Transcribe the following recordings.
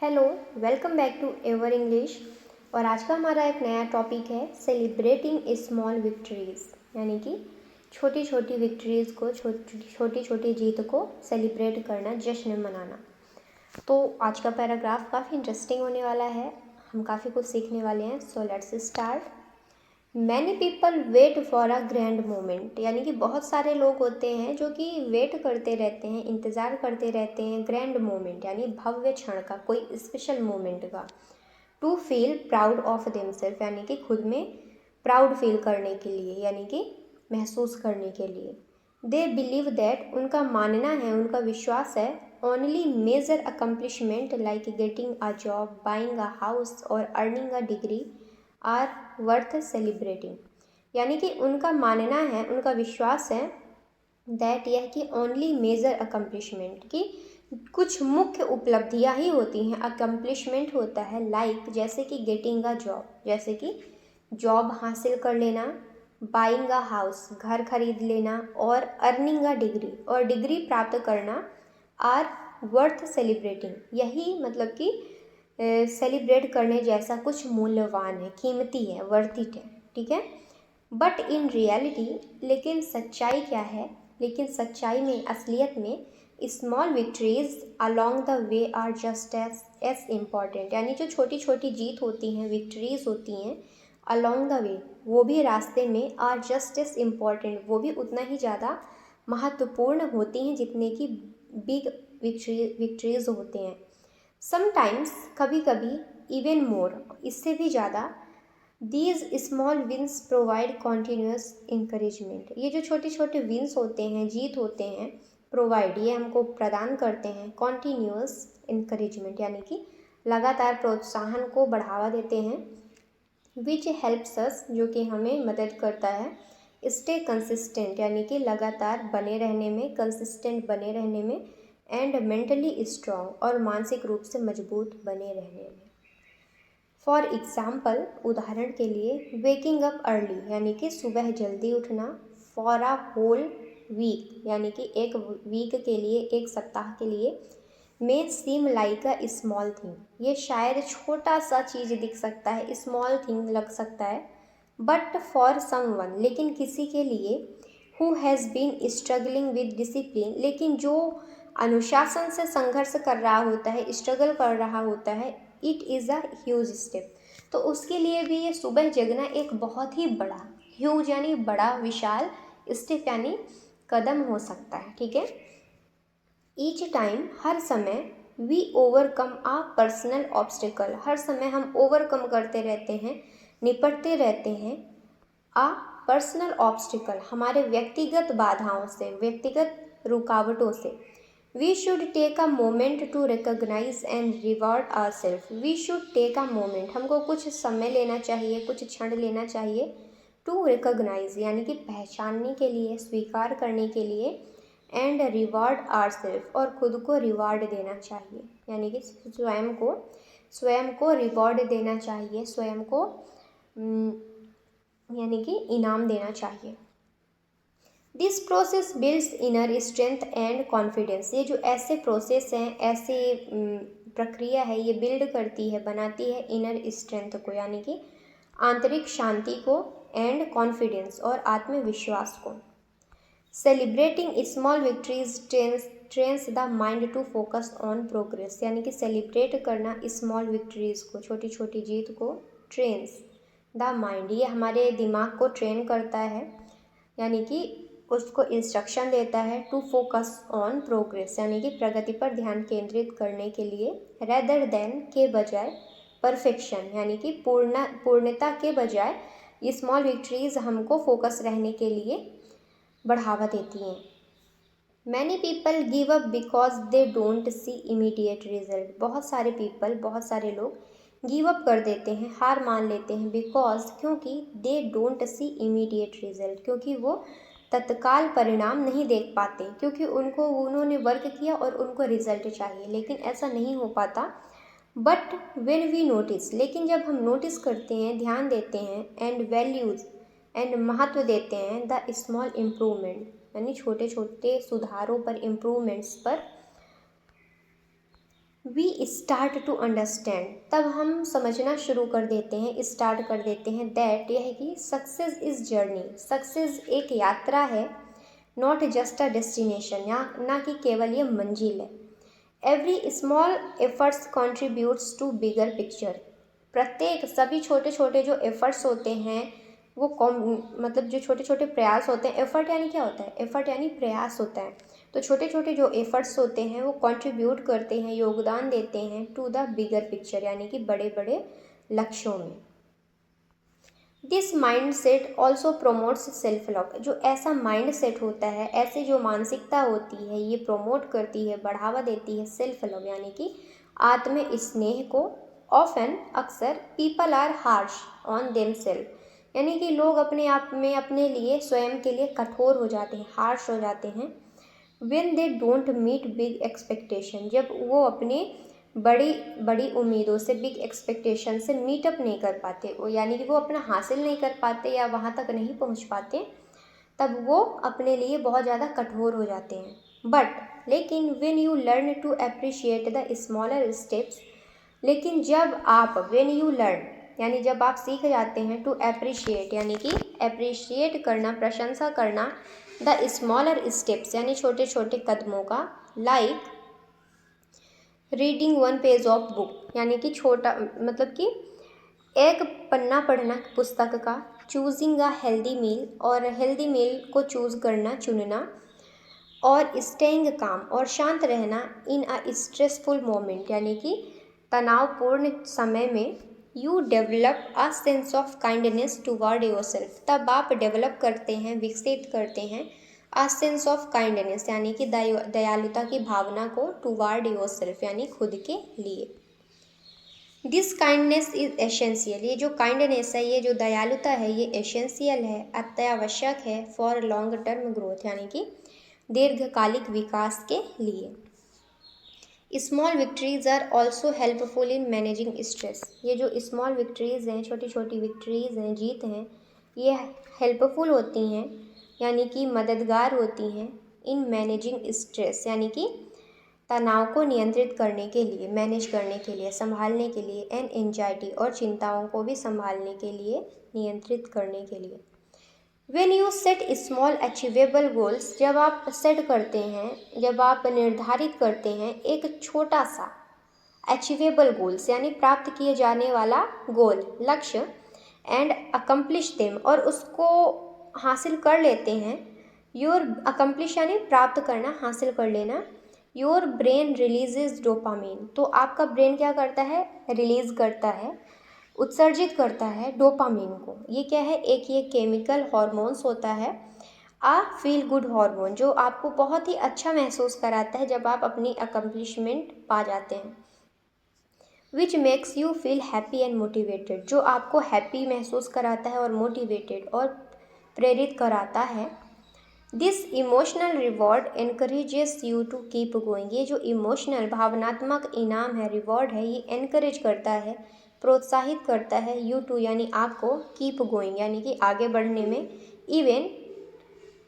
Hello, welcome back to Ever English. और आज का हमारा एक नया टॉपिक है सेलिब्रेटिंग स्मॉल विक्ट्रीज़, यानी कि छोटी छोटी विक्ट्रीज़ को छोटी छोटी जीत को सेलिब्रेट करना, जश्न मनाना। तो आज का पैराग्राफ काफ़ी इंटरेस्टिंग होने वाला है, हम काफ़ी कुछ सीखने वाले हैं। So let's start. Many people wait for a grand moment, यानी कि बहुत सारे लोग होते हैं जो कि वेट करते रहते हैं, इंतज़ार करते रहते हैं ग्रैंड मोमेंट यानी भव्य क्षण का, कोई स्पेशल मोमेंट का। To feel proud of themselves, यानी कि खुद में प्राउड फील करने के लिए, यानी कि महसूस करने के लिए। दे बिलीव दैट, उनका मानना है, उनका विश्वास है, only major accomplishment like getting a job, buying a house और earning a degree are worth celebrating, यानी कि उनका मानना है, उनका विश्वास है दैट, यह कि ओनली मेजर अकम्पलिशमेंट, कि कुछ मुख्य उपलब्धियां ही होती हैं। अकम्पलिशमेंट होता है लाइक जैसे कि गेटिंग अ जॉब, जैसे कि जॉब हासिल कर लेना, बाइंग अ हाउस, घर खरीद लेना, और अर्निंग अ डिग्री, और डिग्री प्राप्त करना, आर वर्थ सेलिब्रेटिंग, यही मतलब कि सेलिब्रेट करने जैसा कुछ मूल्यवान है, कीमती है, वर्थ इट है। ठीक है। बट इन रियलिटी, लेकिन सच्चाई क्या है, लेकिन सच्चाई में, असलियत में, small victories along the way are just as important, यानी जो छोटी छोटी जीत होती हैं, विक्ट्रीज होती हैं अलोंग द वे, वो भी रास्ते में, आर जस्ट एज इम्पॉर्टेंट, वो भी उतना ही ज़्यादा महत्वपूर्ण होती हैं जितने कि बिग विक्ट्रीज होते हैं। समटाइम्स, कभी कभी, इवन मोर, इससे भी ज़्यादा, these small wins provide continuous encouragement, ये जो छोटे छोटे विंस होते हैं, जीत होते हैं, प्रोवाइड, ये हमको प्रदान करते हैं कॉन्टीन्यूस इंकरेजमेंट, यानी कि लगातार प्रोत्साहन को बढ़ावा देते हैं। विच हेल्प्स अस, जो कि हमें मदद करता है स्टे कंसिस्टेंट, यानी कि लगातार बने रहने में, कंसिस्टेंट बने रहने में, एंड मेंटली स्ट्रॉन्ग, और मानसिक रूप से मजबूत बने रहने में। फॉर एग्ज़ाम्पल, उदाहरण के लिए, वेकिंग अप अर्ली, यानी कि सुबह जल्दी उठना, फॉर अ होल वीक, यानी कि एक वीक के लिए, एक सप्ताह के लिए, may seem like a small thing, ये शायद छोटा सा चीज़ दिख सकता है, स्मॉल थिंग लग सकता है, बट फॉर समवन, लेकिन किसी के लिए, who has been struggling with discipline, लेकिन जो अनुशासन से संघर्ष कर रहा होता है, स्ट्रगल कर रहा होता है, it is a huge step, तो उसके लिए भी ये सुबह जगना एक बहुत ही बड़ा, ह्यूज यानी बड़ा, विशाल, स्टेप यानी कदम हो सकता है। ठीक है। ईच टाइम, हर समय, we overcome a personal obstacle, हर समय हम ओवरकम करते रहते हैं, निपटते रहते हैं, आ पर्सनल ऑब्स्टिकल, हमारे व्यक्तिगत बाधाओं से, व्यक्तिगत रुकावटों से। We should take a moment to recognise and reward our self, we should take a moment, हमको कुछ समय लेना चाहिए, कुछ क्षण लेना चाहिए, टू रिकॉग्नाइज, यानी कि पहचानने के लिए, स्वीकार करने के लिए, एंड रिवॉर्ड आवर सेल्फ, और खुद को रिवॉर्ड देना चाहिए, यानी कि स्वयं को रिवॉर्ड देना चाहिए, स्वयं को यानी कि इनाम देना चाहिए। This process builds inner strength and confidence, ये जो ऐसे प्रोसेस हैं, ऐसे प्रक्रिया है, ये बिल्ड करती है, बनाती है इनर स्ट्रेंथ को, यानी कि आंतरिक शांति को, एंड कॉन्फिडेंस, और आत्मविश्वास को। Celebrating small victories trains the mind to focus on progress, यानी कि सेलिब्रेट करना स्मॉल विक्ट्रीज को, छोटी छोटी जीत को, ट्रेन्स द माइंड, ये हमारे दिमाग को ट्रेन करता है, यानी कि उसको इंस्ट्रक्शन देता है, टू फोकस ऑन प्रोग्रेस, यानी कि प्रगति पर ध्यान केंद्रित करने के लिए, रेदर देन, के बजाय, परफेक्शन, यानी कि पूर्णता के बजाय, ये स्मॉल विक्ट्रीज हमको फोकस रहने के लिए बढ़ावा देती हैं। Many people give up because they don't see immediate result, बहुत सारे पीपल, बहुत सारे लोग गिव अप कर देते हैं, हार मान लेते हैं, बिकॉज, क्योंकि, they don't see immediate result, क्योंकि वो तत्काल परिणाम नहीं देख पाते, क्योंकि उन्होंने वर्क किया और उनको रिजल्ट चाहिए, लेकिन ऐसा नहीं हो पाता। बट वेन वी नोटिस, लेकिन जब हम नोटिस करते हैं, ध्यान देते हैं, एंड वैल्यूज़, एंड महत्व देते हैं, द स्मॉल इम्प्रूवमेंट, यानी छोटे छोटे सुधारों पर, इम्प्रूवमेंट्स पर, वी स्टार्ट टू अंडरस्टैंड, तब हम समझना शुरू कर देते हैं, स्टार्ट कर देते हैं दैट, यह है कि सक्सेस इज़ जर्नी, सक्सेस एक यात्रा है, नॉट जस्ट अ डेस्टिनेशन, या ना कि केवल ये मंजिल है। Every small efforts contributes to bigger picture, प्रत्येक सभी छोटे छोटे जो एफर्ट्स होते हैं वो मतलब जो छोटे छोटे प्रयास होते हैं, एफर्ट यानी क्या होता है, एफर्ट यानी प्रयास होता है, तो छोटे छोटे जो एफर्ट्स होते हैं वो कंट्रीब्यूट करते हैं, योगदान देते हैं टू द बिगर पिक्चर, यानी कि बड़े बड़े लक्ष्यों में। This mind set also promotes self love, जो ऐसा माइंड सेट होता है, ऐसे जो मानसिकता होती है, ये प्रोमोट करती है, बढ़ावा देती है सेल्फ लव यानी कि आत्म स्नेह को। ऑफन अक्सर people are harsh on them self, यानी कि लोग अपने आप में अपने लिए स्वयं के लिए कठोर हो जाते हैं, हार्श हो जाते हैं। When they don't meet big expectation, जब वो अपने बड़ी बड़ी उम्मीदों से, बिग एक्सपेक्टेशन से मीटअप नहीं कर पाते, वो यानी कि वो अपना हासिल नहीं कर पाते या वहाँ तक नहीं पहुँच पाते, तब वो अपने लिए बहुत ज़्यादा कठोर हो जाते हैं। बट लेकिन when you learn to appreciate the smaller steps, लेकिन जब आप वेन यू लर्न यानी जब आप सीख जाते हैं टू अप्रिशिएट, यानी कि अप्रिशिएट करना, प्रशंसा करना, द स्मॉलर स्टेप्स यानी छोटे छोटे कदमों का, like reading one page of book, यानी कि छोटा मतलब कि एक पन्ना पढ़ना पुस्तक का, चूजिंग अ हेल्दी मील, और हेल्दी मील को चूज़ करना, चुनना, और स्टेइंग काम, और शांत रहना, इन अ स्ट्रेसफुल मोमेंट, यानी कि तनावपूर्ण समय में। You develop a sense of kindness toward your self, तब आप डेवलप करते हैं, विकसित करते हैं अ सेंस ऑफ काइंडनेस, यानी कि दयालुता की भावना को, टुवर्ड योर सेल्फ यानी खुद के लिए। दिस काइंडनेस इज एसेंशियल, ये जो काइंडनेस है, ये जो दयालुता है, ये एसेंशियल है, अत्यावश्यक है, फॉर लॉन्ग टर्म ग्रोथ, यानी कि दीर्घकालिक विकास के लिए। Small victories are also helpful in managing stress, ये जो स्मॉल विक्ट्रीज हैं, छोटी छोटी विक्ट्रीज हैं, जीत हैं, ये हेल्पफुल होती हैं, यानी कि मददगार होती हैं, इन मैनेजिंग स्ट्रेस, यानी कि तनाव को नियंत्रित करने के लिए, मैनेज करने के लिए, संभालने के लिए, एंड एंजाइटी, और चिंताओं को भी संभालने के लिए, नियंत्रित करने के लिए। When you set small achievable goals, जब आप सेट करते हैं, जब आप निर्धारित करते हैं एक छोटा सा अचीवेबल गोल्स, यानी प्राप्त किए जाने वाला गोल, लक्ष्य, एंड अकम्प्लिश देम, और उसको हासिल कर लेते हैं, योर अकम्प्लिश यानी प्राप्त करना, हासिल कर लेना, योर ब्रेन रिलीजेज डोपामीन, तो आपका ब्रेन क्या करता है, रिलीज करता है, उत्सर्जित करता है डोपामीन को। ये क्या है, एक ये केमिकल हॉर्मोन्स होता है, आ फील गुड हार्मोन, जो आपको बहुत ही अच्छा महसूस कराता है जब आप अपनी अकम्प्लिशमेंट पा जाते हैं। Which makes you feel happy and motivated, जो आपको हैप्पी महसूस कराता है और मोटिवेटेड और प्रेरित कराता है। This emotional reward encourages you to keep going, ये जो इमोशनल भावनात्मक इनाम है, रिवॉर्ड है, ये एनकरेज करता है, प्रोत्साहित करता है, यू टू यानी आपको, कीप गोइंग यानी कि आगे बढ़ने में, इवन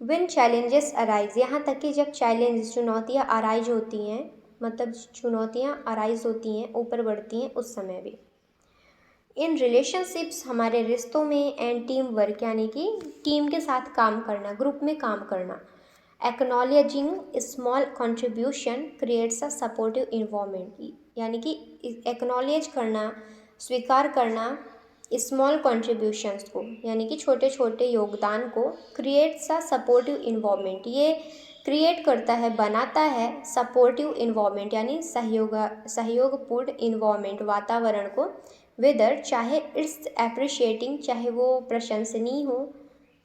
व्हेन चैलेंजेस अराइज, यहाँ तक कि जब चैलेंज, चुनौतियाँ अराइज होती हैं, मतलब चुनौतियाँ अराइज होती हैं, ऊपर बढ़ती हैं, उस समय भी। इन रिलेशनशिप्स, हमारे रिश्तों में, एंड टीम वर्क यानी कि टीम के साथ काम करना, ग्रुप में काम करना, acknowledging small contribution creates a supportive environment, यानी कि एक्नॉलेज करना, स्वीकार करना स्मॉल कंट्रीब्यूशंस को, यानी कि छोटे छोटे योगदान को, क्रिएट्स अ सपोर्टिव इन्वायरमेंट, ये क्रिएट करता है, बनाता है सपोर्टिव इन्वायरमेंट यानी सहयोगपूर्ण इन्वायरमेंट, वातावरण को, वेदर चाहे इट्स अप्रिशिएटिंग, चाहे वो प्रशंसनीय हो,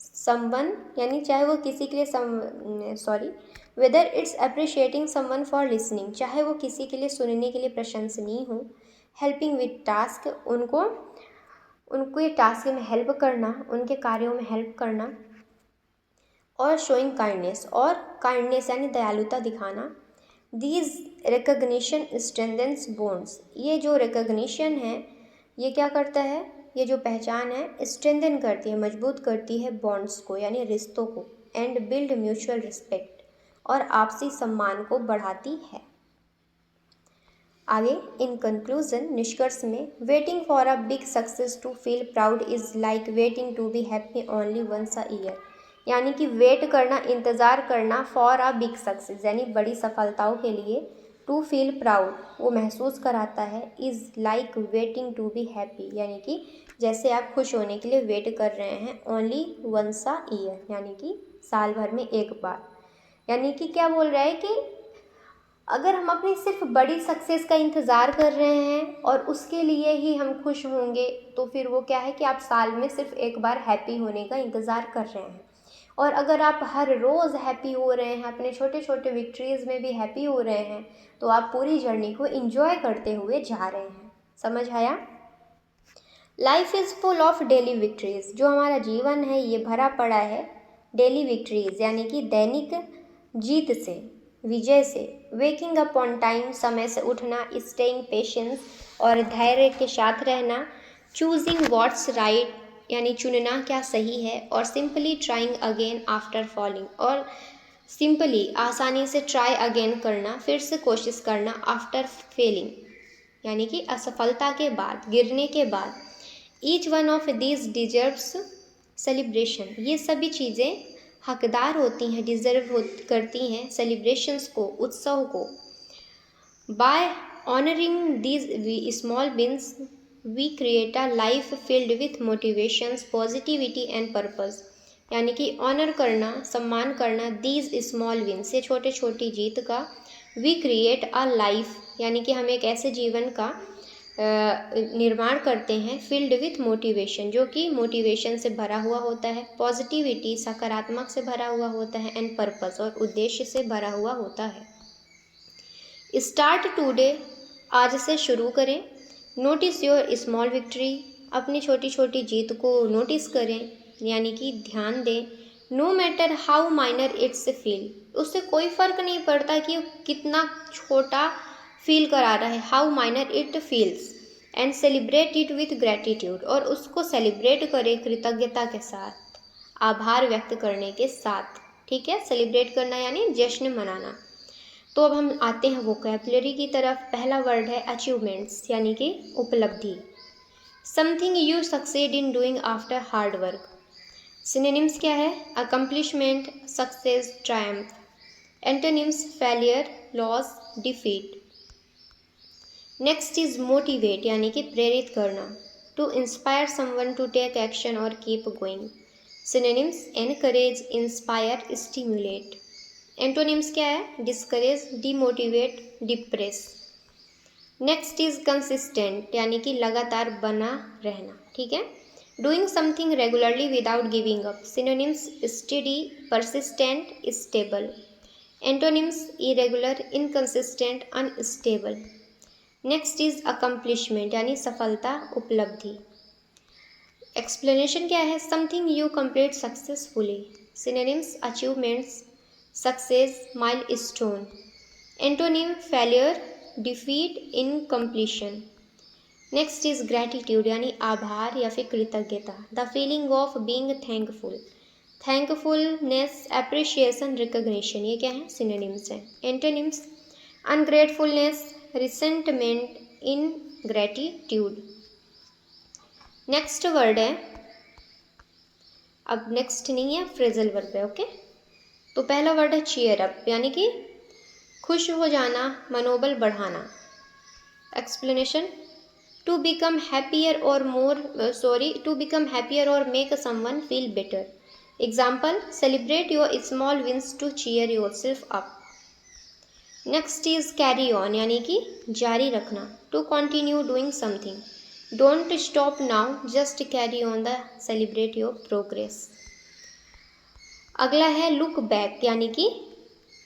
समवन यानी चाहे वो किसी के लिए whether it's appreciating someone for listening, चाहे वो किसी के लिए सुनने के लिए प्रशंसनीय हो, हेल्पिंग विद टास्क, उनको ये टास्क में हेल्प करना, उनके कार्यों में हेल्प करना, और शोइंग काइंडनेस, और काइंडनेस यानी दयालुता दिखाना। दीज रिकग्निशन स्ट्रेंथन्स बॉन्ड्स, ये जो रिकग्निशन है, ये क्या करता है, ये जो पहचान है, स्ट्रेंथन करती है, मजबूत करती है बॉन्ड्स को यानी रिश्तों को, एंड बिल्ड म्यूचुअल रिस्पेक्ट, और आपसी सम्मान को बढ़ाती है। आगे इन कंक्लूजन, निष्कर्ष में, waiting for a big success to feel proud is like waiting to be happy only once a year. यानी कि वेट करना, इंतज़ार करना फॉर अ बिग सक्सेस यानी बड़ी सफलताओं के लिए, टू फील प्राउड वो महसूस कराता है, is like waiting to be happy यानी कि जैसे आप खुश होने के लिए वेट कर रहे हैं, ओनली वंस अ ईयर यानी कि साल भर में एक बार। यानी कि क्या बोल रहा है कि अगर हम अपनी सिर्फ बड़ी सक्सेस का इंतज़ार कर रहे हैं और उसके लिए ही हम खुश होंगे, तो फिर वो क्या है कि आप साल में सिर्फ एक बार हैप्पी होने का इंतज़ार कर रहे हैं। और अगर आप हर रोज़ हैप्पी हो रहे हैं, अपने छोटे छोटे विक्ट्रीज़ में भी हैप्पी हो रहे हैं, तो आप पूरी जर्नी को इंजॉय करते हुए जा रहे हैं। समझ आया? Life is full of daily victories. जो हमारा जीवन है ये भरा पड़ा है डेली विक्ट्रीज़ यानी कि दैनिक जीत से, विजय से। वेकिंग अप ऑन टाइम, समय से उठना, स्टेइंग पेशेंस और धैर्य के साथ रहना, चूजिंग व्हाट्स राइट यानी चुनना क्या सही है, और simply trying again after falling, और सिंपली आसानी से ट्राई अगेन करना, फिर से कोशिश करना, आफ्टर फेलिंग यानी कि असफलता के बाद, गिरने के बाद। Each one of these deserves celebration, ये सभी चीज़ें हकदार होती हैं, डिज़र्व करती हैं सेलिब्रेशंस को, उत्सव को। By honouring these small wins we create a life filled with motivations, positivity and purpose. यानी कि ऑनर करना, सम्मान करना दीज स्मॉल विन्स, ये छोटे छोटी जीत का, वी क्रिएट अ लाइफ यानी कि हम एक ऐसे जीवन का निर्माण करते हैं, फील्ड विथ मोटिवेशन जो कि मोटिवेशन से भरा हुआ होता है, पॉजिटिविटी सकारात्मक से भरा हुआ होता है, एंड पर्पस और उद्देश्य से भरा हुआ होता है। स्टार्ट टुडे, आज से शुरू करें। नोटिस योर स्मॉल विक्ट्री, अपनी छोटी छोटी जीत को नोटिस करें यानी कि ध्यान दें। No matter how minor it's feel, उससे कोई फ़र्क नहीं पड़ता कि कितना छोटा फील करा रहा है, how minor it feels, and celebrate it with gratitude, और उसको सेलिब्रेट करें कृतज्ञता के साथ, आभार व्यक्त करने के साथ। ठीक है, सेलिब्रेट करना यानी जश्न मनाना। तो अब हम आते हैं वोकैबुलरी की तरफ। पहला वर्ड है अचीवमेंट्स यानी कि उपलब्धि। Something you succeed in doing after hard work. Synonyms क्या है? Accomplishment, success, triumph. Antonyms failure, loss, defeat. Next is motivate यानी कि प्रेरित करना, to inspire someone to take action और keep going. Synonyms encourage, inspire, stimulate. Antonyms क्या है? Discourage, demotivate, depress. Next is consistent यानी कि लगातार बना रहना। ठीक है, doing something regularly without giving up. Synonyms steady, persistent, stable. Antonyms irregular, inconsistent, unstable. Next is accomplishment यानी सफलता, उपलब्धि। एक्सप्लेनेशन क्या है? Something you complete successfully. Synonyms achievements, success, milestone. Antonym failure, defeat, incompletion. Next is gratitude यानी आभार या फिर कृतज्ञता, the feeling of being thankful. Thankfulness, appreciation, recognition, ये क्या है? सिनोनिम्स हैं। Antonyms ungratefulness, resentment, ingratitude. Next word है, अब नेक्स्ट नहीं है, फ्रेजल वर्ब है। ओके, तो पहला वर्ड है चीयर अप यानी कि खुश हो जाना, मनोबल बढ़ाना। एक्सप्लेनेशन, टू बिकम हैप्पियर और टू बिकम हैप्पियर और make someone feel better. Example, celebrate your small wins to cheer yourself up. Next is carry on यानी कि जारी रखना, to continue doing something. Don't stop now, just carry on the celebrate your progress. अगला है look back यानी कि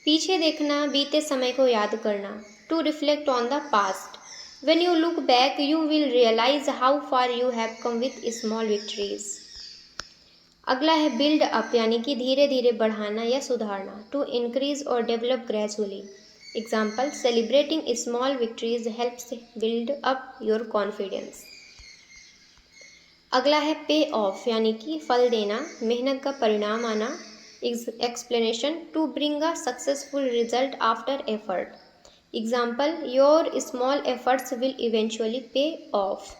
पीछे देखना, बीते समय को याद करना, to reflect on the past. When you look back you will realise how far you have come with small victories. अगला है बिल्ड अप यानी कि धीरे धीरे बढ़ाना या सुधारना, टू इंक्रीज और develop gradually. Example, celebrating small victories helps build up your confidence. अगला है पे ऑफ यानी कि फल देना, मेहनत का परिणाम आना। Explanation, to bring a successful result after effort. Example, your small efforts will eventually pay of.